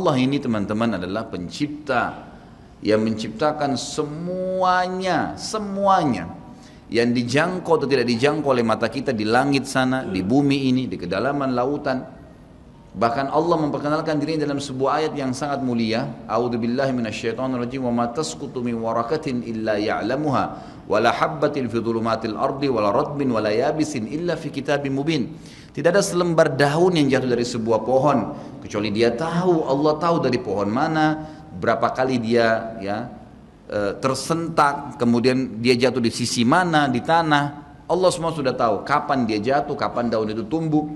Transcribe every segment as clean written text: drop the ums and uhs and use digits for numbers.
Allah ini teman-teman adalah pencipta yang menciptakan semuanya, semuanya yang dijangkau atau tidak dijangkau oleh mata kita di langit sana, di bumi ini, di kedalaman lautan. Bahkan Allah memperkenalkan dirinya dalam sebuah ayat yang sangat mulia. A'udzubillahi minasyaitonirrajim. Wa ma tasqutu min waraqatin illa ya'lamuha wa la habbatin fi dhulumatil ardi wa la ratbin wa la yabisin illa fi kitabim mubin. Tidak ada selembar daun yang jatuh dari sebuah pohon kecuali dia tahu, Allah tahu dari pohon mana, berapa kali dia tersentak, kemudian dia jatuh di sisi mana di tanah. Allah semua sudah tahu kapan dia jatuh, kapan daun itu tumbuh.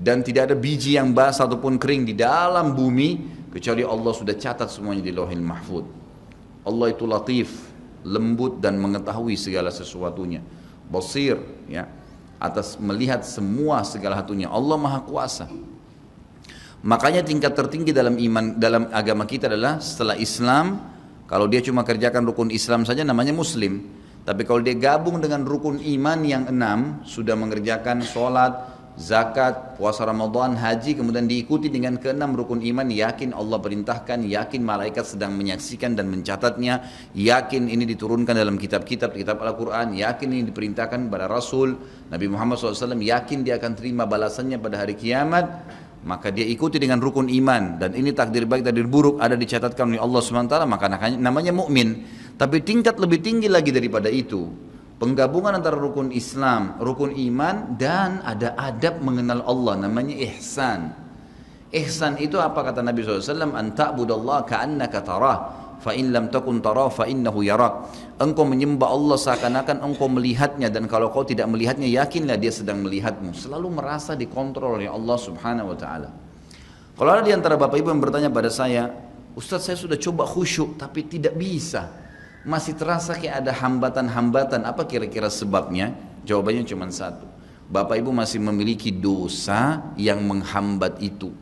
Dan tidak ada biji yang basah ataupun kering di dalam bumi kecuali Allah sudah catat semuanya di Lauhil Mahfuz. Allah itu latif, lembut dan mengetahui segala sesuatunya. Basir, ya, atas melihat semua segala satunya. Allah Maha Kuasa. Makanya tingkat tertinggi dalam iman, dalam agama kita adalah setelah Islam, kalau dia cuma kerjakan rukun Islam saja namanya Muslim. Tapi kalau dia gabung dengan rukun iman yang 6, sudah mengerjakan sholat, zakat, puasa Ramadan, haji, kemudian diikuti dengan ke-6 rukun iman, yakin Allah perintahkan, yakin malaikat sedang menyaksikan dan mencatatnya, yakin ini diturunkan dalam kitab-kitab Al-Quran, yakin ini diperintahkan pada Rasul Nabi Muhammad SAW, yakin dia akan terima balasannya pada hari kiamat, maka dia ikuti dengan rukun iman, dan ini takdir baik, takdir buruk ada dicatatkan oleh Allah SWT, maka namanya mukmin. Tapi tingkat lebih tinggi lagi daripada itu, penggabungan antara rukun Islam, rukun iman, dan ada adab mengenal Allah, namanya ihsan. Ihsan itu apa kata Nabi SAW? An ta'budallaha ka'annaka tarah, fa in lam takun tarah fa innahu yarak. Engkau menyembah Allah seakan-akan engkau melihatnya, dan kalau kau tidak melihatnya, yakinlah dia sedang melihatmu. Selalu merasa dikontrol oleh Allah Subhanahu wa ta'ala. Kalau ada di antara Bapak Ibu yang bertanya pada saya, Ustaz, saya sudah coba khusyuk tapi tidak bisa, masih terasa kayak ada hambatan-hambatan, apa kira-kira sebabnya? Jawabannya cuma satu, Bapak Ibu masih memiliki dosa yang menghambat itu.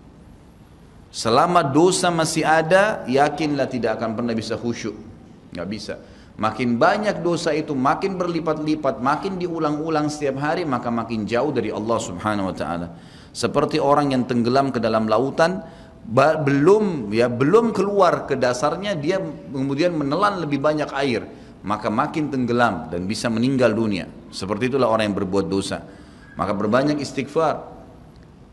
Selama dosa masih ada, yakinlah tidak akan pernah bisa khusyuk, nggak bisa. Makin banyak dosa itu, makin berlipat-lipat, makin diulang-ulang setiap hari, maka makin jauh dari Allah Subhanahu wa ta'ala. Seperti orang yang tenggelam ke dalam lautan, belum keluar ke dasarnya, dia kemudian menelan lebih banyak air, maka makin tenggelam dan bisa meninggal dunia. Seperti itulah orang yang berbuat dosa. Maka berbanyak istighfar,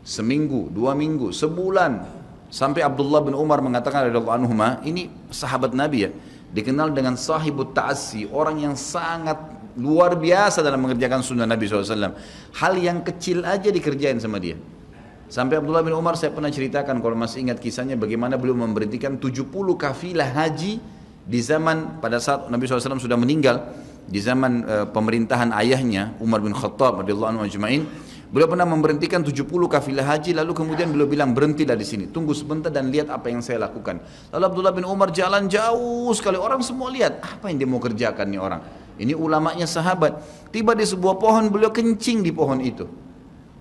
seminggu, 2 minggu, sebulan. Sampai Abdullah bin Umar mengatakan radhiyallahu anhuma, ini sahabat Nabi ya, dikenal dengan sahibut ta'assi, orang yang sangat luar biasa dalam mengerjakan sunnah Nabi SAW. Hal yang kecil aja dikerjain sama dia. Sampai Abdullah bin Umar, saya pernah ceritakan kalau masih ingat kisahnya, bagaimana beliau memberhentikan 70 kafilah haji di zaman pada saat Nabi SAW sudah meninggal, di zaman pemerintahan ayahnya Umar bin Khattab radhiyallahu anhu ajma'in. Beliau pernah memberhentikan 70 kafilah haji, lalu kemudian beliau bilang, berhentilah di sini, tunggu sebentar dan lihat apa yang saya lakukan. Lalu Abdullah bin Umar jalan jauh sekali, orang semua lihat apa yang dia mau kerjakan nih orang. Ini ulamanya sahabat. Tiba di sebuah pohon, beliau kencing di pohon itu.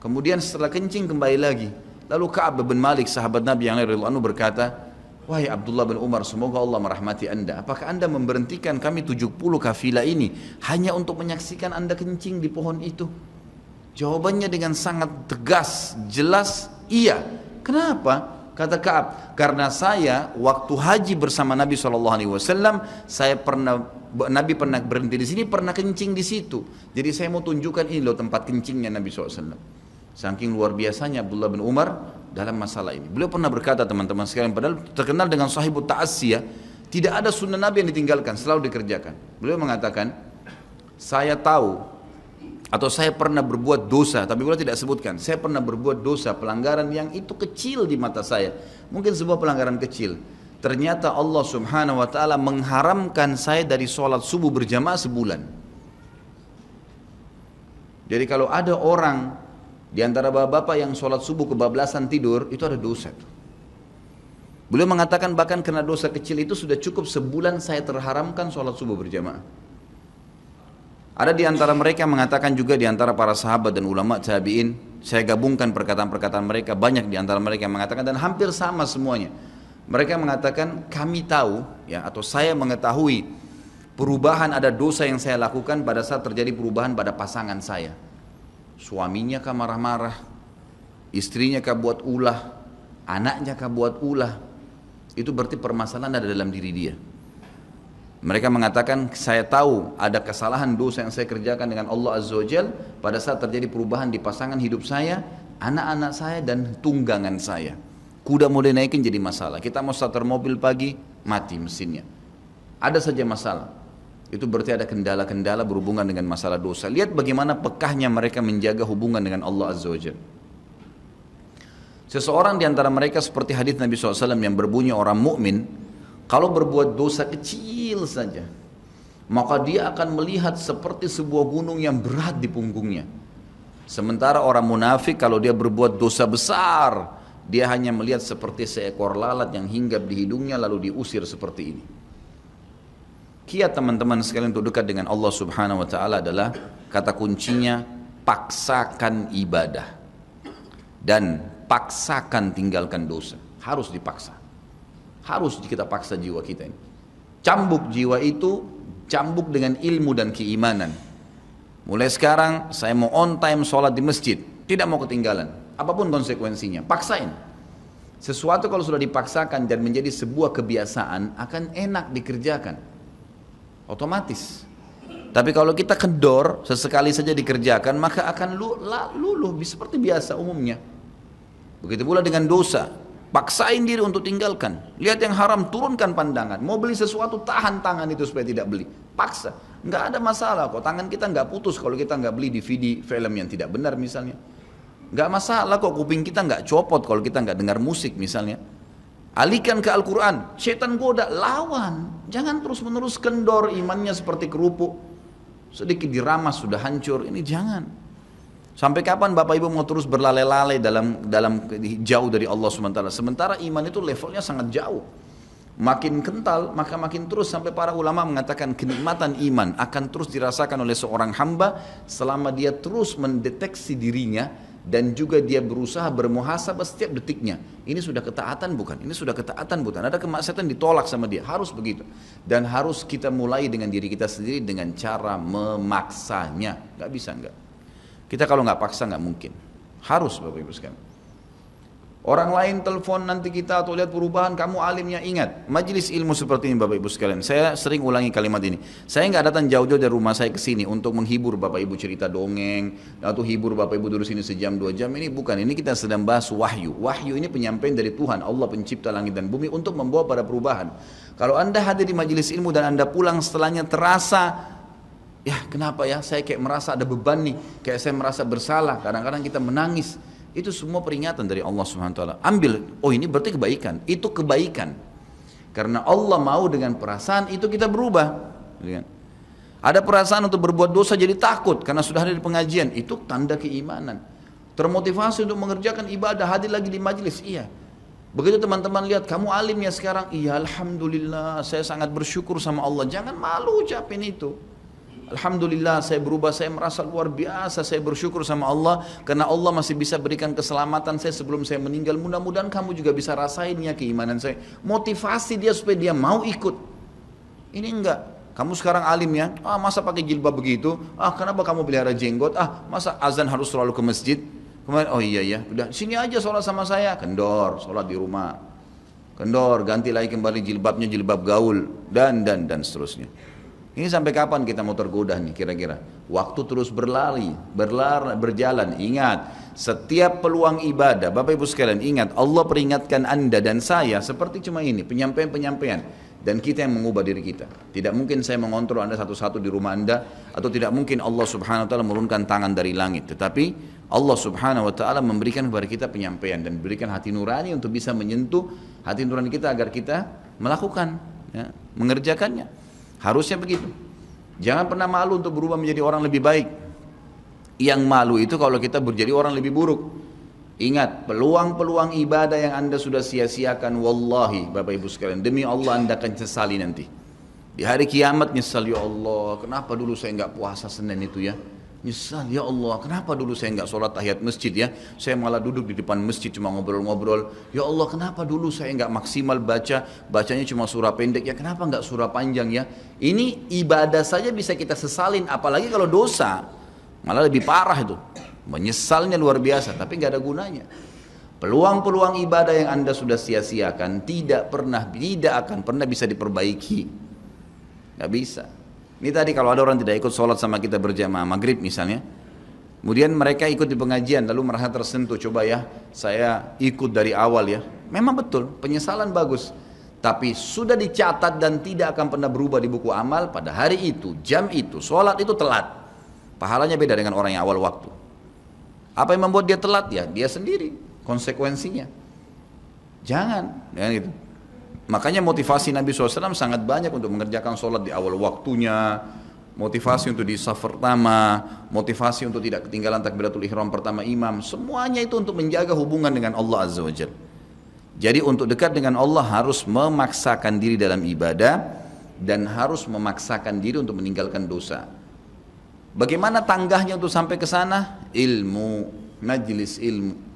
Kemudian setelah kencing kembali lagi. Lalu Ka'ab bin Malik sahabat Nabi yang radhiyallahu anhu berkata, wahai Abdullah bin Umar, semoga Allah merahmati anda. Apakah anda memberhentikan kami 70 kafilah ini hanya untuk menyaksikan anda kencing di pohon itu? Jawabannya dengan sangat tegas, jelas, iya. Kenapa? Kata Ka'ab, karena saya waktu haji bersama Nabi SAW, Nabi pernah berhenti di sini, pernah kencing di situ. Jadi saya mau tunjukkan ini loh tempat kencingnya Nabi SAW. Saking luar biasanya Abdullah bin Umar dalam masalah ini. Beliau pernah berkata, teman-teman sekalian, padahal terkenal dengan sahibut ta'assi ya, tidak ada sunnah Nabi yang ditinggalkan, selalu dikerjakan. Beliau mengatakan, saya tahu atau saya pernah berbuat dosa, tapi beliau tidak sebutkan, saya pernah berbuat dosa, pelanggaran yang itu kecil di mata saya, mungkin sebuah pelanggaran kecil. Ternyata Allah Subhanahu wa ta'ala mengharamkan saya dari sholat subuh berjamaah sebulan. Jadi kalau ada orang di antara bapak-bapak yang sholat subuh kebablasan tidur, itu ada dosa. Beliau mengatakan bahkan karena dosa kecil itu sudah cukup sebulan saya terharamkan sholat subuh berjamaah. Ada di antara mereka yang mengatakan juga, di antara para sahabat dan ulama tabi'in, saya gabungkan perkataan-perkataan mereka, banyak di antara mereka yang mengatakan, dan hampir sama semuanya. Mereka mengatakan, kami tahu ya, atau saya mengetahui perubahan, ada dosa yang saya lakukan pada saat terjadi perubahan pada pasangan saya. Suaminya kah marah-marah, istrinya kah buat ulah, anaknya kah buat ulah. itu berarti permasalahan ada dalam diri dia. Mereka mengatakan, saya tahu ada kesalahan dosa yang saya kerjakan dengan Allah Azza wa Jal pada saat terjadi perubahan di pasangan hidup saya, anak-anak saya dan tunggangan saya. Kuda mau dinaikin jadi masalah. Kita mau starter mobil pagi, mati mesinnya. Ada saja masalah. Itu berarti ada kendala-kendala berhubungan dengan masalah dosa. Lihat bagaimana pekahnya mereka menjaga hubungan dengan Allah Azza wa Jal. Seseorang di antara mereka seperti hadis Nabi SAW yang berbunyi, orang mukmin kalau berbuat dosa kecil saja, maka dia akan melihat seperti sebuah gunung yang berat di punggungnya. Sementara orang munafik kalau dia berbuat dosa besar, dia hanya melihat seperti seekor lalat yang hinggap di hidungnya lalu diusir seperti ini. Kiat teman-teman sekalian untuk dekat dengan Allah Subhanahu wa taala adalah kata kuncinya paksakan ibadah dan paksakan tinggalkan dosa. Harus dipaksa. Harus kita paksa jiwa kita ini. Cambuk jiwa itu, cambuk dengan ilmu dan keimanan. Mulai sekarang saya mau on time sholat di masjid, tidak mau ketinggalan. Apapun konsekuensinya, paksain. Sesuatu kalau sudah dipaksakan dan menjadi sebuah kebiasaan akan enak dikerjakan. Otomatis. Tapi kalau kita kendor, sesekali saja dikerjakan, maka akan luluh seperti biasa umumnya. Begitu pula dengan dosa. Paksain diri untuk tinggalkan. Lihat yang haram, turunkan pandangan. Mau beli sesuatu, tahan tangan itu supaya tidak beli. Paksa. Nggak ada masalah kok. Tangan kita nggak putus kalau kita nggak beli DVD film yang tidak benar misalnya. Nggak masalah kok. Kuping kita nggak copot kalau kita nggak dengar musik misalnya. Alihkan ke Al-Quran. Setan goda, lawan. Jangan terus-menerus kendor imannya seperti kerupuk. Sedikit diramas sudah hancur. Ini jangan. Sampai kapan Bapak Ibu mau terus berlale-lale dalam jauh dari Allah SWT? Sementara iman itu levelnya sangat jauh. Makin kental, maka makin terus sampai para ulama mengatakan kenikmatan iman akan terus dirasakan oleh seorang hamba selama dia terus mendeteksi dirinya dan juga dia berusaha bermuhasabah setiap detiknya. Ini sudah ketaatan bukan? Ini sudah ketaatan bukan? Ada kemaksiatan ditolak sama dia. Harus begitu. Dan harus kita mulai dengan diri kita sendiri dengan cara memaksanya. Gak bisa enggak. Kita kalau nggak paksa nggak mungkin. Harus Bapak Ibu sekalian. Orang lain telepon nanti kita atau lihat perubahan, kamu alimnya, ingat. Majelis ilmu seperti ini Bapak Ibu sekalian. Saya sering ulangi kalimat ini. Saya nggak datang jauh-jauh dari rumah saya ke sini untuk menghibur Bapak Ibu cerita dongeng atau hibur Bapak Ibu duduk sini sejam 2 jam. Ini bukan. Ini kita sedang bahas wahyu. Wahyu ini penyampaian dari Tuhan, Allah pencipta langit dan bumi untuk membawa pada perubahan. Kalau Anda hadir di majelis ilmu dan Anda pulang setelahnya terasa, ya kenapa ya saya kayak merasa ada beban nih, kayak saya merasa bersalah, kadang-kadang kita menangis. Itu semua peringatan dari Allah Subhanahu wa taala. Ambil, oh ini berarti kebaikan, itu kebaikan. Karena Allah mau dengan perasaan itu kita berubah. Ada perasaan untuk berbuat dosa jadi takut karena sudah hadir di pengajian, itu tanda keimanan. Termotivasi untuk mengerjakan ibadah, hadir lagi di majelis, iya. Begitu teman-teman lihat kamu alim ya sekarang, iya alhamdulillah, saya sangat bersyukur sama Allah. Jangan malu ucapin itu. Alhamdulillah saya berubah, saya merasa luar biasa, saya bersyukur sama Allah karena Allah masih bisa berikan keselamatan saya sebelum saya meninggal. Mudah-mudahan kamu juga bisa rasainnya keimanan saya. Motivasi dia supaya dia mau ikut. Ini enggak. Kamu sekarang alim ya, masa pakai jilbab begitu? Kenapa kamu pelihara jenggot? Masa azan harus selalu ke masjid? Kemudian, oh iya ya, udah sini aja sholat sama saya. Kendor, sholat di rumah. Kendor, ganti lagi kembali jilbabnya jilbab gaul dan seterusnya. Ini sampai kapan kita mau tergoda nih kira-kira? Waktu terus berjalan. Ingat, setiap peluang ibadah, Bapak Ibu sekalian ingat, Allah peringatkan Anda dan saya seperti cuma ini, penyampaian. Dan kita yang mengubah diri kita. Tidak mungkin saya mengontrol Anda satu-satu di rumah Anda, atau tidak mungkin Allah Subhanahu wa taala menurunkan tangan dari langit. Tetapi Allah Subhanahu wa taala memberikan kepada kita penyampaian dan berikan hati nurani untuk bisa menyentuh hati nurani kita agar kita melakukan, ya, mengerjakannya. Harusnya begitu. Jangan pernah malu untuk berubah menjadi orang lebih baik. Yang malu itu kalau kita menjadi orang lebih buruk. Ingat, peluang-peluang ibadah yang Anda sudah sia-siakan, wallahi Bapak Ibu sekalian, demi Allah Anda akan sesali nanti. Di hari kiamat nyesal, ya Allah, kenapa dulu saya enggak puasa Senin itu ya? Nyesal, ya Allah, kenapa dulu saya enggak sholat tahiyat masjid ya? Saya malah duduk di depan masjid cuma ngobrol-ngobrol. Ya Allah, kenapa dulu saya enggak maksimal bacanya cuma surah pendek ya? Kenapa enggak surah panjang ya? Ini ibadah saja bisa kita sesalin, apalagi kalau dosa. Malah lebih parah itu. Menyesalnya luar biasa, tapi enggak ada gunanya. Peluang-peluang ibadah yang Anda sudah sia-siakan tidak akan pernah bisa diperbaiki. Gak bisa. Ini tadi kalau ada orang tidak ikut sholat sama kita berjamaah maghrib misalnya, kemudian mereka ikut di pengajian lalu merasa tersentuh, coba ya saya ikut dari awal ya. Memang betul, penyesalan bagus. Tapi sudah dicatat dan tidak akan pernah berubah di buku amal pada hari itu, jam itu, sholat itu telat. Pahalanya beda dengan orang yang awal waktu. Apa yang membuat dia telat? Ya dia sendiri, konsekuensinya. Jangan, ya gitu. Makanya motivasi Nabi SAW sangat banyak untuk mengerjakan sholat di awal waktunya, motivasi untuk di saf pertama, motivasi untuk tidak ketinggalan takbiratul ihram pertama imam, semuanya itu untuk menjaga hubungan dengan Allah Azza wa Jalla. Jadi untuk dekat dengan Allah harus memaksakan diri dalam ibadah dan harus memaksakan diri untuk meninggalkan dosa. Bagaimana tangganya untuk sampai ke sana? Ilmu, majlis ilmu.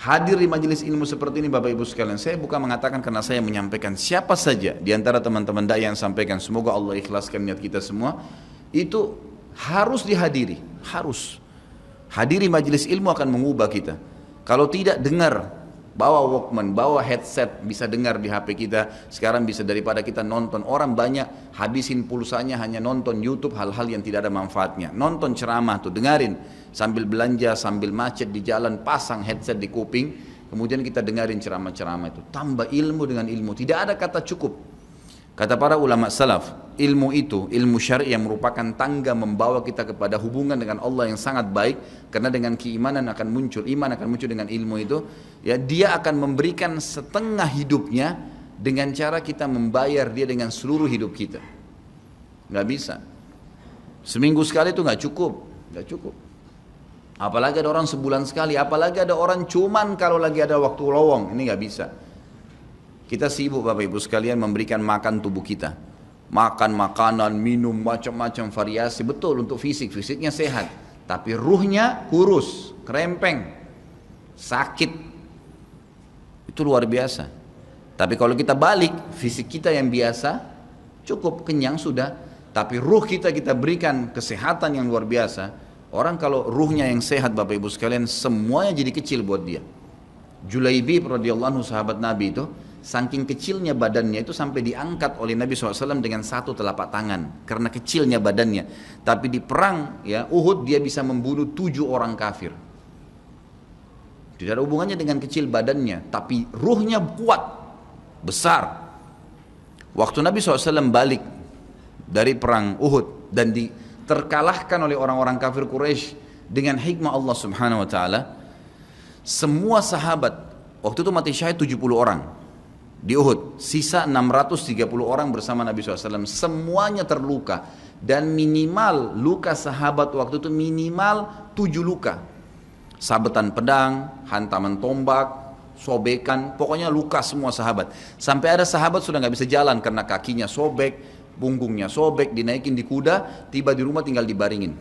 Hadir di majelis ilmu seperti ini Bapak Ibu sekalian, saya bukan mengatakan karena saya menyampaikan, siapa saja di antara teman-teman dai yang sampaikan, semoga Allah ikhlaskan niat kita semua, itu harus dihadiri, harus. Hadiri majelis ilmu akan mengubah kita. Kalau tidak, dengar, bawa Walkman, bawa headset, bisa dengar di HP kita. Sekarang bisa daripada kita nonton, orang banyak habisin pulsanya hanya nonton YouTube hal-hal yang tidak ada manfaatnya. Nonton ceramah tuh, dengarin sambil belanja, sambil macet di jalan, pasang headset di kuping, kemudian kita dengarin ceramah-ceramah itu. Tambah ilmu dengan ilmu, tidak ada kata cukup. Kata para ulama salaf, ilmu itu, ilmu syar'i yang merupakan tangga membawa kita kepada hubungan dengan Allah yang sangat baik, karena dengan keimanan akan muncul, iman akan muncul dengan ilmu itu, ya dia akan memberikan setengah hidupnya dengan cara kita membayar dia dengan seluruh hidup kita. Nggak bisa. Seminggu sekali itu nggak cukup, nggak cukup. Apalagi ada orang sebulan sekali, apalagi ada orang cuman kalau lagi ada waktu lowong, ini nggak bisa. Kita sibuk Bapak Ibu sekalian memberikan makan tubuh kita. Makan makanan, minum, macam-macam variasi. Betul untuk fisik, fisiknya sehat. Tapi ruhnya kurus, kerempeng, sakit. Itu luar biasa. Tapi kalau kita balik, fisik kita yang biasa, cukup kenyang sudah. Tapi ruh kita berikan kesehatan yang luar biasa. Orang kalau ruhnya yang sehat Bapak Ibu sekalian, semuanya jadi kecil buat dia. Julaibib radhiyallahu anhu sahabat Nabi itu, saking kecilnya badannya itu sampai diangkat oleh Nabi SAW dengan satu telapak tangan karena kecilnya badannya. Tapi di perang ya Uhud dia bisa membunuh 7 orang kafir. Tidak ada hubungannya dengan kecil badannya, tapi ruhnya kuat, besar. Waktu Nabi SAW balik dari perang Uhud dan terkalahkan oleh orang-orang kafir Quraisy dengan hikmah Allah Subhanahu Wa Taala, semua sahabat waktu itu mati syahid 70 orang. Di Uhud, sisa 630 orang bersama Nabi SAW, semuanya terluka. Dan minimal luka sahabat waktu itu minimal 7 luka. Sabetan pedang, hantaman tombak, sobekan, pokoknya luka semua sahabat. Sampai ada sahabat sudah nggak bisa jalan karena kakinya sobek, punggungnya sobek, dinaikin di kuda, tiba di rumah tinggal dibaringin.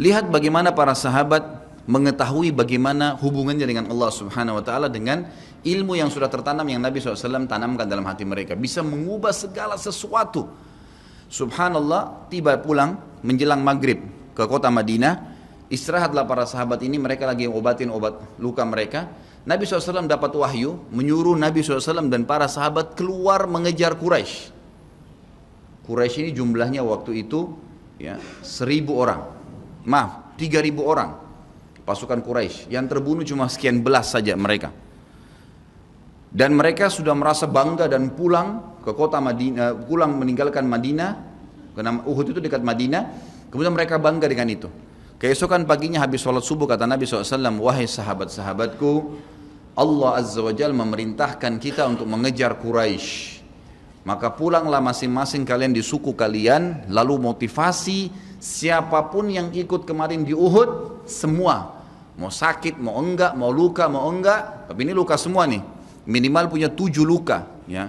Lihat bagaimana para sahabat mengetahui bagaimana hubungannya dengan Allah Subhanahu Wa Taala dengan ilmu yang sudah tertanam yang Nabi SAW tanamkan dalam hati mereka, bisa mengubah segala sesuatu. Subhanallah, tiba pulang menjelang maghrib ke kota Madinah, istirahatlah para sahabat ini, mereka lagi obatin obat luka mereka. Nabi SAW dapat wahyu, menyuruh Nabi SAW dan para sahabat keluar mengejar Quraisy. Quraisy ini jumlahnya waktu itu ya 1.000 orang, maaf 3.000 orang pasukan Quraisy, yang terbunuh cuma sekian belas saja mereka. Dan mereka sudah merasa bangga dan pulang ke kota Madinah, pulang meninggalkan Madinah, karena Uhud itu dekat Madinah. Kemudian mereka bangga dengan itu. Keesokan paginya habis sholat subuh kata Nabi SAW, wahai sahabat-sahabatku, Allah Azza wa Jalla memerintahkan kita untuk mengejar Quraisy. Maka pulanglah masing-masing kalian di suku kalian, lalu motivasi siapapun yang ikut kemarin di Uhud, semua, mau sakit, mau enggak, mau luka, mau enggak, tapi ini luka semua nih. Minimal punya 7 luka ya.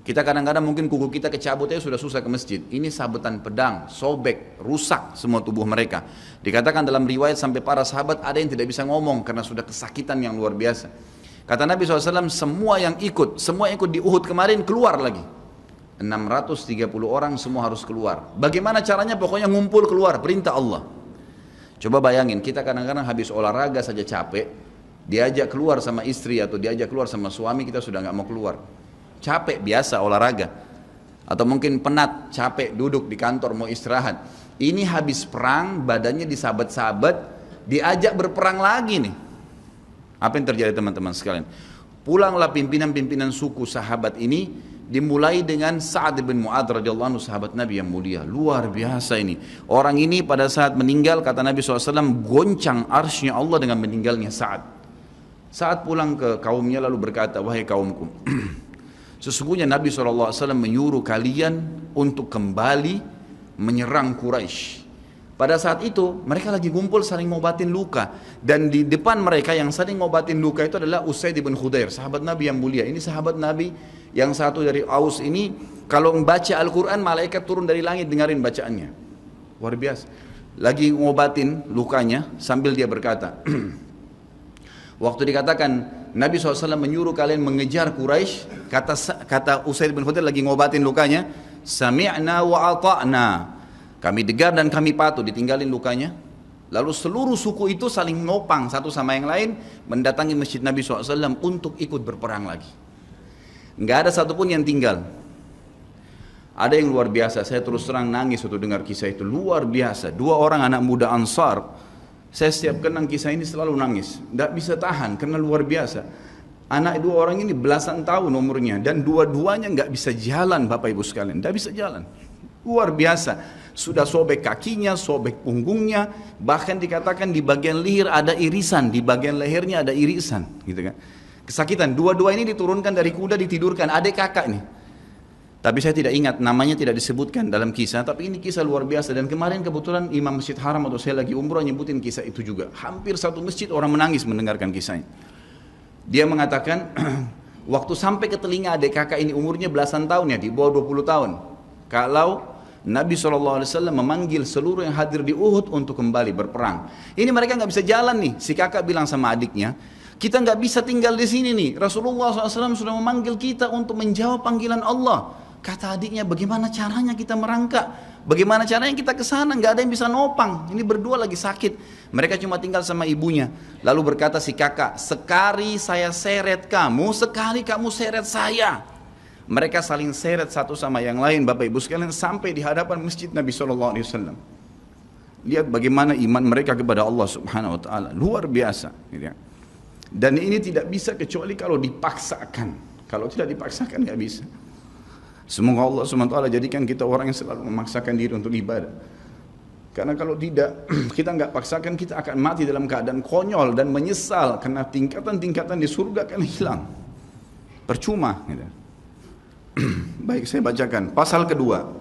Kita kadang-kadang mungkin kuku kita kecabut aja sudah susah ke masjid. Ini sabetan pedang, sobek, rusak semua tubuh mereka. Dikatakan dalam riwayat sampai para sahabat ada yang tidak bisa ngomong karena sudah kesakitan yang luar biasa. Kata Nabi SAW, semua yang ikut di Uhud kemarin keluar lagi. 630 orang semua harus keluar. Bagaimana caranya? Pokoknya ngumpul keluar, perintah Allah. Coba bayangin, kita kadang-kadang habis olahraga saja capek, Diajak keluar sama istri atau diajak keluar sama suami, kita sudah nggak mau keluar. Capek biasa olahraga. Atau mungkin penat, capek duduk di kantor mau istirahat. Ini habis perang, badannya disabet-sabet, diajak berperang lagi nih. Apa yang terjadi teman-teman sekalian? Pulanglah pimpinan-pimpinan suku sahabat ini, dimulai dengan Sa'ad bin Mu'adz radhiyallahu anhu, sahabat Nabi yang mulia. Luar biasa ini. Orang ini pada saat meninggal, kata Nabi SAW, goncang arsy-Nya Allah dengan meninggalnya Sa'ad. Saat pulang ke kaumnya lalu berkata, wahai kaumku, sesungguhnya Nabi SAW menyuruh kalian untuk kembali menyerang Quraisy. Pada saat itu mereka lagi kumpul saling ngobatin luka, dan di depan mereka yang saling ngobatin luka itu adalah Usaid bin Khudair, sahabat Nabi yang mulia. Ini sahabat Nabi yang satu dari Aus ini, kalau membaca Al-Quran malaikat turun dari langit dengarin bacaannya. Luar biasa. Lagi ngobatin lukanya sambil dia berkata, waktu dikatakan Nabi SAW menyuruh kalian mengejar Quraisy, kata Usaid bin Khudair lagi ngobatin lukanya, sami'na wa ata'na, kami dengar dan kami patuh, ditinggalin lukanya. Lalu seluruh suku itu saling nopang satu sama yang lain, mendatangi masjid Nabi SAW untuk ikut berperang lagi. Nggak ada satupun yang tinggal. Ada yang luar biasa, saya terus terang nangis waktu dengar kisah itu, luar biasa. Dua orang anak muda Ansar, saya setiap kenang kisah ini selalu nangis, tidak bisa tahan karena luar biasa. Anak dua orang ini belasan tahun umurnya dan dua-duanya nggak bisa jalan, Bapak Ibu sekalian, tidak bisa jalan. Luar biasa, sudah sobek kakinya, sobek punggungnya, bahkan dikatakan di bagian leher ada irisan, di bagian lehernya ada irisan, gitu kan? Kesakitan. Dua-dua ini diturunkan dari kuda, ditidurkan, adik kakak nih. Tapi saya tidak ingat, namanya tidak disebutkan dalam kisah, tapi ini kisah luar biasa. Dan kemarin kebetulan Imam Masjid Haram atau saya lagi umrah nyebutin kisah itu juga. Hampir satu masjid orang menangis mendengarkan kisahnya. Dia mengatakan, waktu sampai ke telinga adik kakak ini umurnya belasan tahun ya, di bawah 20 tahun. Kalau Nabi SAW memanggil seluruh yang hadir di Uhud untuk kembali berperang. Ini mereka nggak bisa jalan nih. Si kakak bilang sama adiknya, kita nggak bisa tinggal di sini nih. Rasulullah SAW sudah memanggil kita untuk menjawab panggilan Allah. Kata adiknya, bagaimana caranya kita merangkak? Bagaimana caranya kita ke sana? Nggak ada yang bisa nopang. Ini berdua lagi sakit. Mereka cuma tinggal sama ibunya. Lalu berkata si kakak, sekali saya seret kamu, sekali kamu seret saya. Mereka saling seret satu sama yang lain, Bapak Ibu sekalian, sampai di hadapan masjid Nabi SAW. Lihat bagaimana iman mereka kepada Allah Subhanahu Wa Taala, luar biasa. Dan ini tidak bisa kecuali kalau dipaksakan. Kalau tidak dipaksakan nggak bisa. Semoga Allah SWT jadikan kita orang yang selalu memaksakan diri untuk ibadah. Karena kalau tidak, kita nggak paksakan, kita akan mati dalam keadaan konyol dan menyesal. Karena tingkatan-tingkatan di surga akan hilang. Percuma. Gitu. Baik, saya bacakan. Pasal kedua.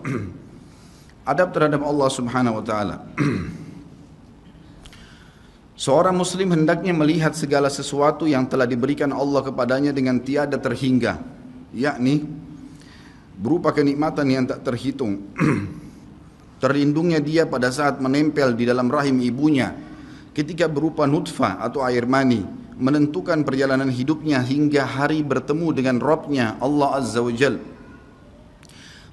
Adab terhadap Allah Subhanahu Wa Taala. Seorang muslim hendaknya melihat segala sesuatu yang telah diberikan Allah kepadanya dengan tiada terhingga. Yakni berupa kenikmatan yang tak terhitung. Terlindungnya dia pada saat menempel di dalam rahim ibunya, ketika berupa nutfah atau air mani, menentukan perjalanan hidupnya hingga hari bertemu dengan Rabbnya Allah Azza wa Jal.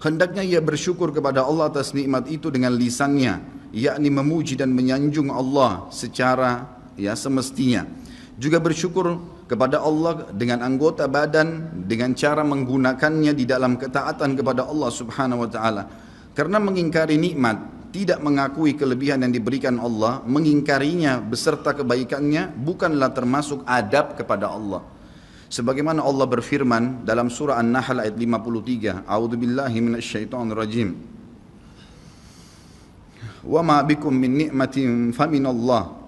Hendaknya ia bersyukur kepada Allah atas nikmat itu dengan lisannya, yakni memuji dan menyanjung Allah secara semestinya. Juga bersyukur kepada Allah dengan anggota badan, dengan cara menggunakannya di dalam ketaatan kepada Allah Subhanahu Wa Taala. Karena mengingkari nikmat, tidak mengakui kelebihan yang diberikan Allah, mengingkarinya beserta kebaikannya, bukanlah termasuk adab kepada Allah. Sebagaimana Allah berfirman dalam surah An-Nahl ayat 53, A'udzubillahi minasyaitonirrajim. Wa ma bikum min ni'matin faminallah.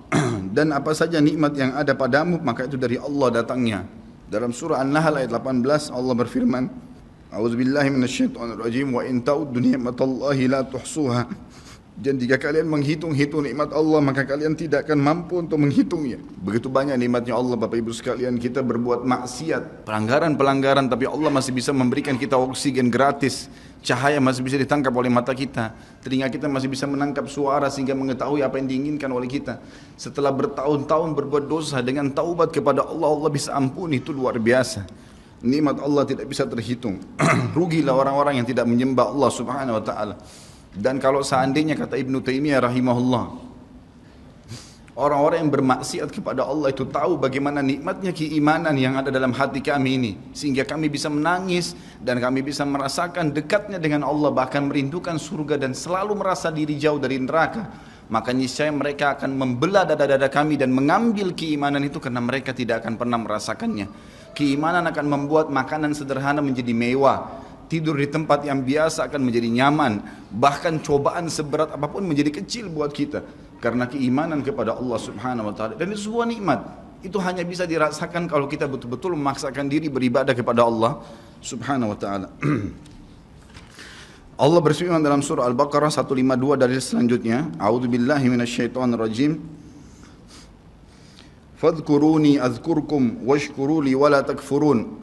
Dan apa saja nikmat yang ada padamu maka itu dari Allah datangnya. Dalam surah An-Nahl ayat 18 Allah berfirman, A'udzubillahi minasyaitonirrajim, wa in ta'uddu ni'matallahi la tuhsuha. Dan jika kalian menghitung-hitung nikmat Allah, maka kalian tidak akan mampu untuk menghitungnya. Begitu banyak nikmatnya Allah, Bapak Ibu sekalian. Kita berbuat maksiat, pelanggaran-pelanggaran, tapi Allah masih bisa memberikan kita oksigen gratis. Cahaya masih bisa ditangkap oleh mata kita. Telinga kita masih bisa menangkap suara sehingga mengetahui apa yang diinginkan oleh kita. Setelah bertahun-tahun berbuat dosa, dengan taubat kepada Allah, Allah bisa ampuni. Itu luar biasa. Nikmat Allah tidak bisa terhitung. Rugilah orang-orang yang tidak menyembah Allah Subhanahu Wa Taala. Dan kalau seandainya, kata Ibnu Taimiyah rahimahullah, Orang-orang yang bermaksiat kepada Allah itu tahu bagaimana nikmatnya keimanan yang ada dalam hati kami ini, sehingga kami bisa menangis dan kami bisa merasakan dekatnya dengan Allah, bahkan merindukan surga dan selalu merasa diri jauh dari neraka. Maka niscaya mereka akan membelah dada-dada kami dan mengambil keimanan itu, karena mereka tidak akan pernah merasakannya. Keimanan akan membuat makanan sederhana menjadi mewah, tidur di tempat yang biasa akan menjadi nyaman, bahkan cobaan seberat apapun menjadi kecil buat kita, karena keimanan kepada Allah Subhanahu wa taala. Dan itu sebuah nikmat. Itu hanya bisa dirasakan kalau kita betul-betul memaksakan diri beribadah kepada Allah Subhanahu wa taala. Allah berfirman dalam surah Al-Baqarah 152 dari selanjutnya, A'udzubillahi minasyaitonirrajim. Fadhkuruni azkurkum washkuruli wala takfurun.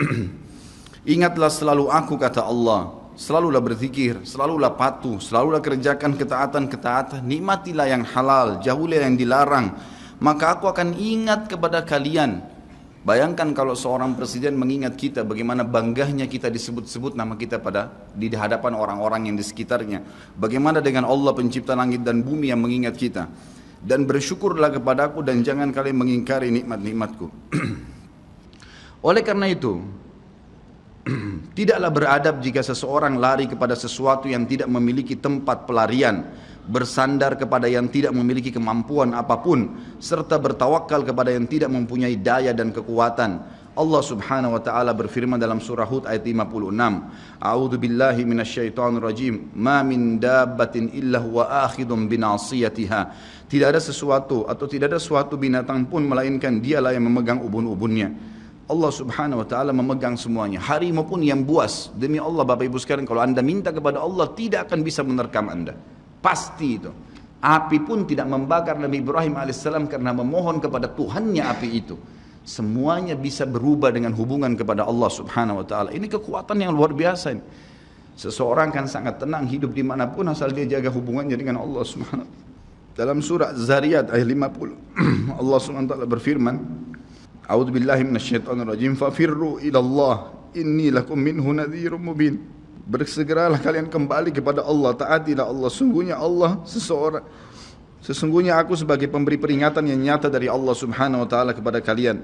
Ingatlah selalu aku, kata Allah. Selalulah berzikir, selalulah patuh, selalulah kerjakan ketaatan-ketaatan, nikmatilah yang halal, jauhilah yang dilarang, maka aku akan ingat kepada kalian. Bayangkan kalau seorang presiden mengingat kita, bagaimana bangganya kita disebut-sebut nama kita di hadapan orang-orang yang di sekitarnya. Bagaimana dengan Allah pencipta langit dan bumi yang mengingat kita. Dan bersyukurlah kepadaku dan jangan kalian mengingkari nikmat-nikmatku. Oleh karena itu, tidaklah beradab jika seseorang lari kepada sesuatu yang tidak memiliki tempat pelarian, bersandar kepada yang tidak memiliki kemampuan apapun, serta bertawakal kepada yang tidak mempunyai daya dan kekuatan. Allah Subhanahu wa taala berfirman dalam surah Hud ayat 56, A'udzu billahi minasyaitonir rajim, ma min dabbatin illa huwa akhidun binasiyatiha. Tidak ada sesuatu atau tidak ada suatu binatang pun melainkan dialah yang memegang ubun-ubunnya. Allah Subhanahu wa taala memegang semuanya. Harimau pun yang buas. Demi Allah Bapak Ibu sekalian, kalau Anda minta kepada Allah tidak akan bisa menerkam Anda. Pasti itu. Api pun tidak membakar Nabi Ibrahim alaihissalam karena memohon kepada Tuhannya api itu. Semuanya bisa berubah dengan hubungan kepada Allah Subhanahu wa taala. Ini kekuatan yang luar biasa ini. Seseorang kan sangat tenang hidup dimanapun asal dia jaga hubungannya dengan Allah Subhanahu wa taala. Dalam surah Zariyat ayat 50 Allah Subhanahu wa taala berfirman, A'udzu billahi minasyaitonir rajim, fafirru ilallah inni lakum minhu nadhirun mubin. Bersegeralah kalian kembali kepada Allah, taatilah Allah, sesungguhnya aku sebagai pemberi peringatan yang nyata dari Allah Subhanahu wa taala kepada kalian.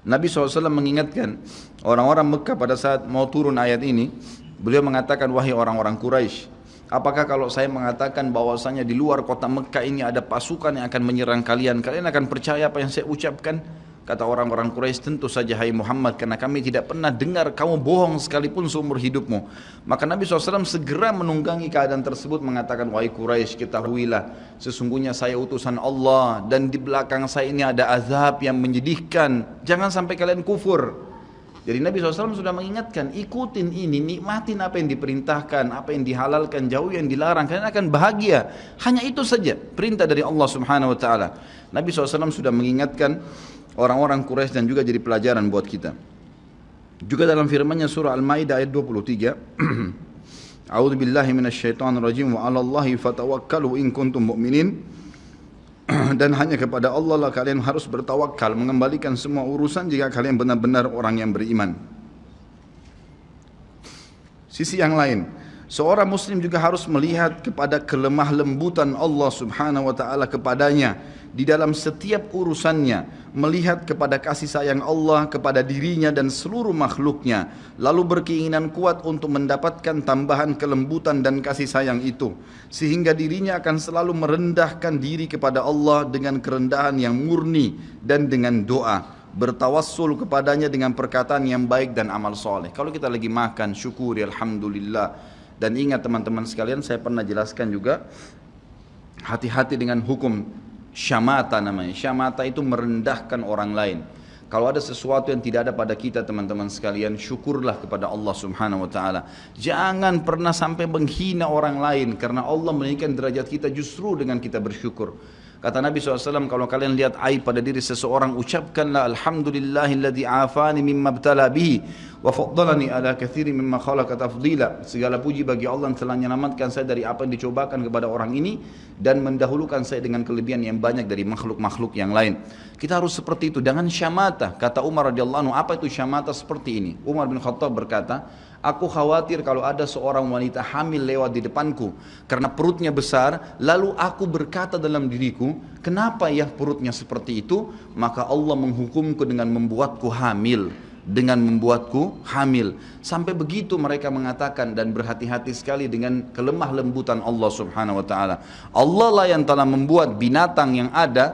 Nabi SAW mengingatkan orang-orang Mekah pada saat mau turun ayat ini. Beliau mengatakan, wahai orang-orang Quraisy, apakah kalau saya mengatakan bahwasanya di luar kota Mekah ini ada pasukan yang akan menyerang kalian, kalian akan percaya apa yang saya ucapkan? Kata orang-orang Quraisy, tentu saja hai Muhammad, karena kami tidak pernah dengar kamu bohong sekalipun seumur hidupmu. Maka Nabi SAW segera menunggangi keadaan tersebut, mengatakan, wahai Quraisy, ketahuilah sesungguhnya saya utusan Allah dan di belakang saya ini ada azab yang menyedihkan. Jangan sampai kalian kufur. Jadi Nabi SAW sudah mengingatkan, ikutin ini, nikmatin apa yang diperintahkan, apa yang dihalalkan, jauh yang dilarang, kalian akan bahagia. Hanya itu saja perintah dari Allah Subhanahu wa taala. Nabi SAW sudah mengingatkan orang-orang Quraisy dan juga jadi pelajaran buat kita. Juga dalam firman-Nya surah Al-Maidah ayat 23, A'udzu billahi minasyaitonir rajim wa 'alallahi fatawakkalu in kuntum mu'minin. Dan hanya kepada Allah lah kalian harus bertawakal, mengembalikan semua urusan jika kalian benar-benar orang yang beriman. Sisi yang lain, seorang muslim juga harus melihat kepada kelemah lembutan Allah Subhanahu wa taala kepadanya di dalam setiap urusannya, melihat kepada kasih sayang Allah kepada dirinya dan seluruh makhluknya, lalu berkeinginan kuat untuk mendapatkan tambahan kelembutan dan kasih sayang itu, sehingga dirinya akan selalu merendahkan diri kepada Allah dengan kerendahan yang murni dan dengan doa, bertawassul kepadanya dengan perkataan yang baik dan amal soleh. Kalau kita lagi makan, syukuri alhamdulillah. Dan ingat teman-teman sekalian, saya pernah jelaskan juga, hati-hati dengan hukum syamata namanya. Syamata itu merendahkan orang lain. Kalau ada sesuatu yang tidak ada pada kita teman-teman sekalian, syukurlah kepada Allah Subhanahu wa taala. Jangan pernah sampai menghina orang lain, karena Allah meninggikan derajat kita justru dengan kita bersyukur. Kata Nabi SAW, kalau kalian lihat aib pada diri seseorang, ucapkanlah alhamdulillahilladzi afani mimma ibtala bihi wa faddalani ala katsirin mimma khalaqa tafdila. Segala puji bagi Allah yang telah menyelamatkan saya dari apa yang dicobakan kepada orang ini dan mendahulukan saya dengan kelebihan yang banyak dari makhluk-makhluk yang lain. Kita harus seperti itu, dengan syamata. Kata Umar radhiyallahu anhu, apa itu syamata seperti ini? Umar bin Khattab berkata, Aku khawatir kalau ada seorang wanita hamil lewat di depanku karena perutnya besar, lalu aku berkata dalam diriku, kenapa ya perutnya seperti itu? Maka Allah menghukumku dengan membuatku hamil, sampai begitu mereka mengatakan, dan berhati-hati sekali dengan kelemah lembutan Allah subhanahu wa ta'ala. Allah lah yang telah membuat binatang yang ada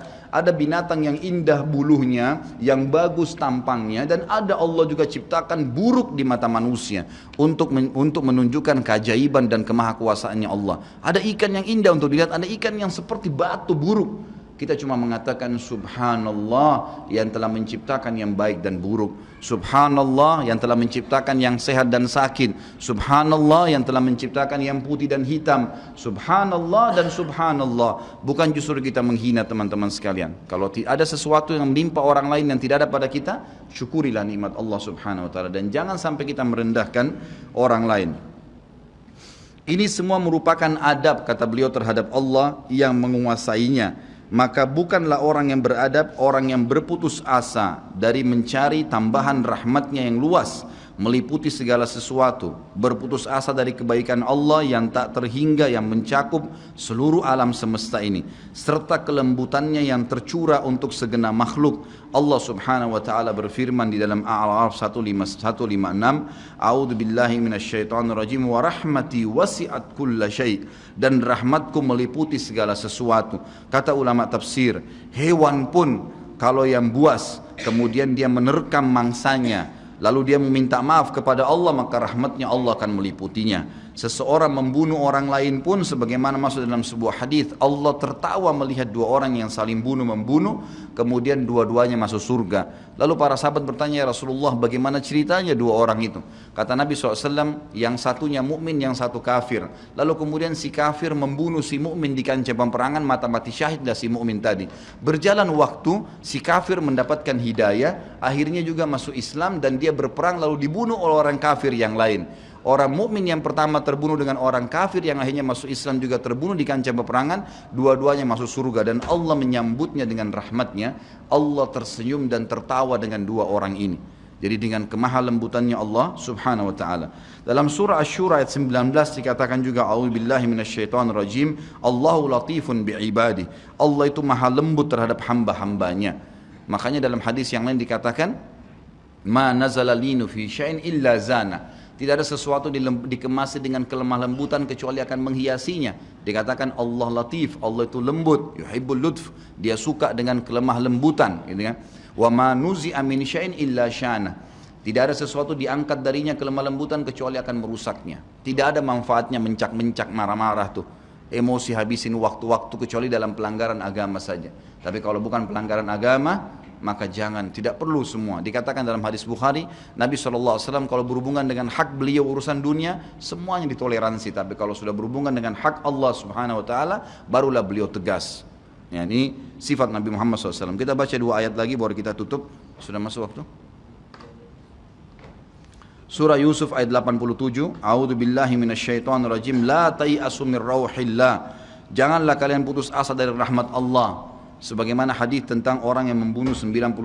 binatang yang indah bulunya, yang bagus tampangnya, dan ada Allah juga ciptakan buruk di mata manusia untuk menunjukkan keajaiban dan kemahakuasaannya Allah. Ada ikan yang indah untuk dilihat, ada ikan yang seperti batu buruk. Kita cuma mengatakan subhanallah yang telah menciptakan yang baik dan buruk. Subhanallah yang telah menciptakan yang sehat dan sakit. Subhanallah yang telah menciptakan yang putih dan hitam. Subhanallah dan subhanallah. Bukan justru kita menghina teman-teman sekalian. Kalau ada sesuatu yang menimpa orang lain yang tidak ada pada kita, syukurilah nikmat Allah subhanahu wa ta'ala. Dan jangan sampai kita merendahkan orang lain. Ini semua merupakan adab, kata beliau, terhadap Allah yang menguasainya. Maka bukanlah orang yang beradab orang yang berputus asa dari mencari tambahan rahmatnya yang luas, meliputi segala sesuatu, berputus asa dari kebaikan Allah yang tak terhingga, yang mencakup seluruh alam semesta ini, serta kelembutannya yang tercurah untuk segenap makhluk. Allah subhanahu wa ta'ala berfirman di dalam A'raf 156, A'udzu billahi minasyaitonir rajim, wa rahmati wasi'at kulla syai', dan rahmatku meliputi segala sesuatu. Kata ulama tafsir, hewan pun kalau yang buas kemudian dia menerkam mangsanya, lalu dia meminta maaf kepada Allah, maka rahmatnya Allah akan meliputinya. Seseorang membunuh orang lain pun, sebagaimana masuk dalam sebuah hadis, Allah tertawa melihat dua orang yang saling membunuh, kemudian dua-duanya masuk surga. Lalu para sahabat bertanya, ya Rasulullah, bagaimana ceritanya dua orang itu? Kata Nabi SAW, yang satunya mukmin, yang satu kafir. Lalu kemudian si kafir membunuh si mukmin di kancah peperangan, mati syahidlah si mukmin tadi. Berjalan waktu, si kafir mendapatkan hidayah, akhirnya juga masuk Islam, dan dia berperang lalu dibunuh oleh orang kafir yang lain. Orang mukmin yang pertama terbunuh dengan orang kafir yang akhirnya masuk Islam juga terbunuh di kancah peperangan, dua-duanya masuk surga, dan Allah menyambutnya dengan rahmatnya. Allah tersenyum dan tertawa dengan dua orang ini. Jadi dengan kemahalembutannya Allah subhanahu wa ta'ala. Dalam surah Asy-Syura ayat 19 dikatakan juga, a'udzubillahi minasyaitonirrajim, Allahu latifun bi'ibadi. Allah itu maha lembut terhadap hamba-hambanya. Makanya dalam hadis yang lain dikatakan, ma nazala linu fi syai'in illa zana. Tidak ada sesuatu dikemasi dengan kelemah lembutan kecuali akan menghiasinya. Dikatakan Allah latif, Allah itu lembut, yuhibbul lutf, dia suka dengan kelemah lembutan, gitu kan. Wa ma nuzi'a min syai'in illa syana. Tidak ada sesuatu diangkat darinya kelemah lembutan kecuali akan merusaknya. Tidak ada manfaatnya mencak-mencak, marah-marah tuh. Emosi habisin waktu-waktu kecuali dalam pelanggaran agama saja. Tapi kalau bukan pelanggaran agama, maka jangan, tidak perlu semua. Dikatakan dalam hadis Bukhari, Nabi SAW kalau berhubungan dengan hak beliau urusan dunia, semuanya ditoleransi. Tapi kalau sudah berhubungan dengan hak Allah subhanahu wa ta'ala, barulah beliau tegas. Ya, ini sifat Nabi Muhammad SAW. Kita baca dua ayat lagi baru kita tutup. Sudah masuk waktu? Surah Yusuf ayat 87, A'udzu billahi minasyaitonir rajim, la tai'asu min rauhillah. Janganlah kalian putus asa dari rahmat Allah. Sebagaimana hadis tentang orang yang membunuh 99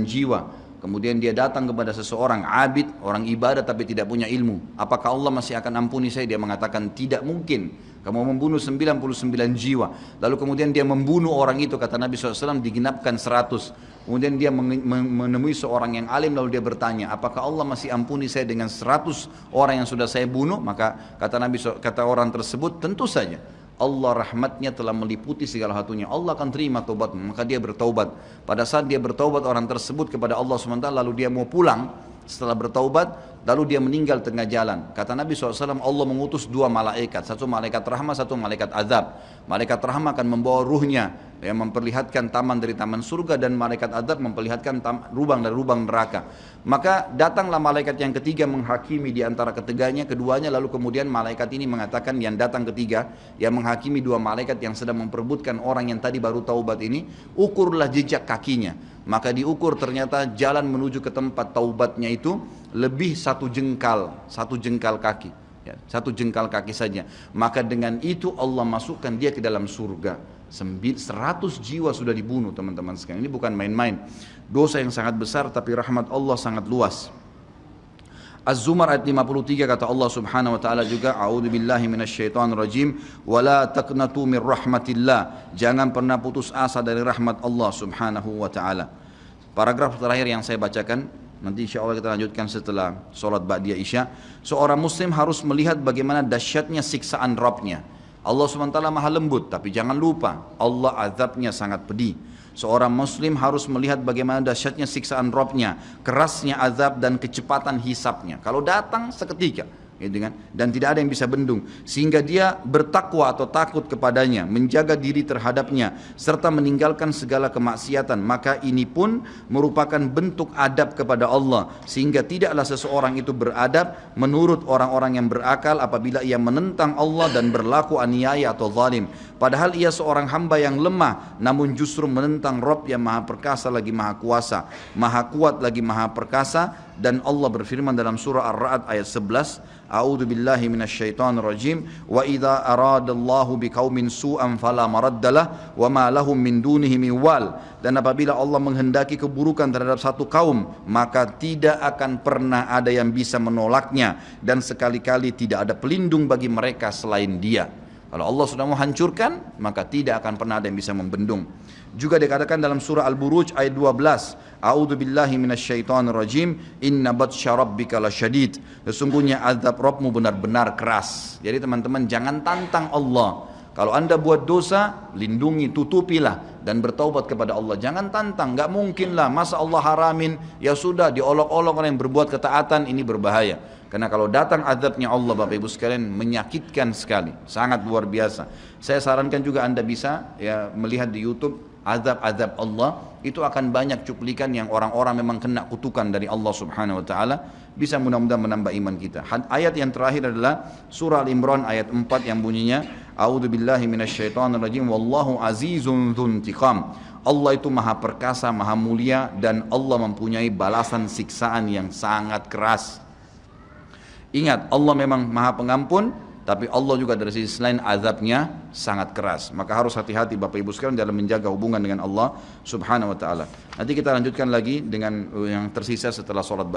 jiwa, kemudian dia datang kepada seseorang abid, orang ibadah tapi tidak punya ilmu. Apakah Allah masih akan ampuni saya? Dia mengatakan tidak mungkin. Kamu membunuh 99 jiwa. Lalu kemudian dia membunuh orang itu, kata Nabi SAW, digenapkan 100. Kemudian dia menemui seorang yang alim, lalu dia bertanya, apakah Allah masih ampuni saya dengan 100 orang yang sudah saya bunuh? Maka kata Nabi, kata orang tersebut, tentu saja. Allah rahmatnya telah meliputi segala satunya. Allah akan terima taubatmu. Maka dia bertaubat. Pada saat dia bertaubat orang tersebut kepada Allah SWT, lalu dia mau pulang setelah bertaubat, lalu dia meninggal tengah jalan. Kata Nabi SAW, Allah mengutus dua malaikat, satu malaikat rahmat, satu malaikat azab. Malaikat rahmat akan membawa ruhnya yang memperlihatkan taman dari taman surga, dan malaikat azab memperlihatkan lubang dari lubang neraka. Maka datanglah malaikat yang ketiga menghakimi di antara keduanya, lalu kemudian malaikat ini mengatakan, yang datang ketiga yang menghakimi dua malaikat yang sedang memperebutkan orang yang tadi baru taubat ini, ukurlah jejak kakinya. Maka diukur, ternyata jalan menuju ke tempat taubatnya itu lebih satu jengkal kaki, ya, satu jengkal kaki saja. Maka dengan itu Allah masukkan dia ke dalam surga. 100 jiwa sudah dibunuh, teman-teman sekalian. Ini bukan main-main. Dosa yang sangat besar, tapi rahmat Allah sangat luas. Az-Zumar ayat 53 kata Allah Subhanahu wa taala juga, a'udzubillahi minasyaitonir rajim, wala taqnatu mir rahmatillah. Jangan pernah putus asa dari rahmat Allah Subhanahu wa taala. Paragraf terakhir yang saya bacakan, nanti insya Allah kita lanjutkan setelah sholat ba'diyah isya. Seorang muslim harus melihat bagaimana dahsyatnya siksaan Rabbnya. Allah SWT maha lembut, tapi jangan lupa Allah azabnya sangat pedih. Seorang muslim harus melihat bagaimana dahsyatnya siksaan Rabbnya, kerasnya azab dan kecepatan hisabnya. Kalau datang seketika, gitu kan? Dan tidak ada yang bisa bendung, sehingga dia bertakwa atau takut kepadanya, menjaga diri terhadapnya, serta meninggalkan segala kemaksiatan. Maka ini pun merupakan bentuk adab kepada Allah, sehingga tidaklah seseorang itu beradab menurut orang-orang yang berakal apabila ia menentang Allah dan berlaku aniaya atau zalim. Padahal ia seorang hamba yang lemah, namun justru menentang Rabb yang maha perkasa lagi maha kuasa, maha kuat lagi maha perkasa. Dan Allah berfirman dalam surah Ar-Ra'd ayat 11, A'udzu billahi minasyaitonir rajim, wa idza aradallahu biqaumin su'an fala maraddalah wa ma lahum min dunihi min wal. Dan apabila Allah menghendaki keburukan terhadap satu kaum, maka tidak akan pernah ada yang bisa menolaknya, dan sekali-kali tidak ada pelindung bagi mereka selain Dia. Kalau Allah sudah mau hancurkan, maka tidak akan pernah ada yang bisa membendung. Juga dikatakan dalam surah Al-Buruj ayat 12, A'udzu billahi minasyaitonir rajim, inna batsya rabbika lasyadid. Sesungguhnya azab Rabbmu benar-benar keras. Jadi teman-teman, jangan tantang Allah. Kalau anda buat dosa, lindungi, tutupilah dan bertaubat kepada Allah. Jangan tantang, nggak mungkin lah, masa Allah haramin, ya sudah diolok-olok orang yang berbuat ketaatan, ini berbahaya. Karena kalau datang azabnya Allah, Bapak Ibu sekalian, menyakitkan sekali, sangat luar biasa. Saya sarankan juga anda bisa ya melihat di YouTube azab-azab Allah, itu akan banyak cuplikan yang orang-orang memang kena kutukan dari Allah Subhanahu wa taala. Bisa mudah-mudahan menambah iman kita. Ayat yang terakhir adalah surah Al-Imran ayat 4 yang bunyinya, A'udzu billahi minasyaitonir rajim, wallahu azizun dzuntiqam. Allah itu maha perkasa, maha mulia, dan Allah mempunyai balasan siksaan yang sangat keras. Ingat, Allah memang maha pengampun, tapi Allah juga dari sisi lain azabnya sangat keras. Maka harus hati-hati Bapak Ibu sekalian dalam menjaga hubungan dengan Allah Subhanahu wa taala. Nanti kita lanjutkan lagi dengan yang tersisa setelah sholat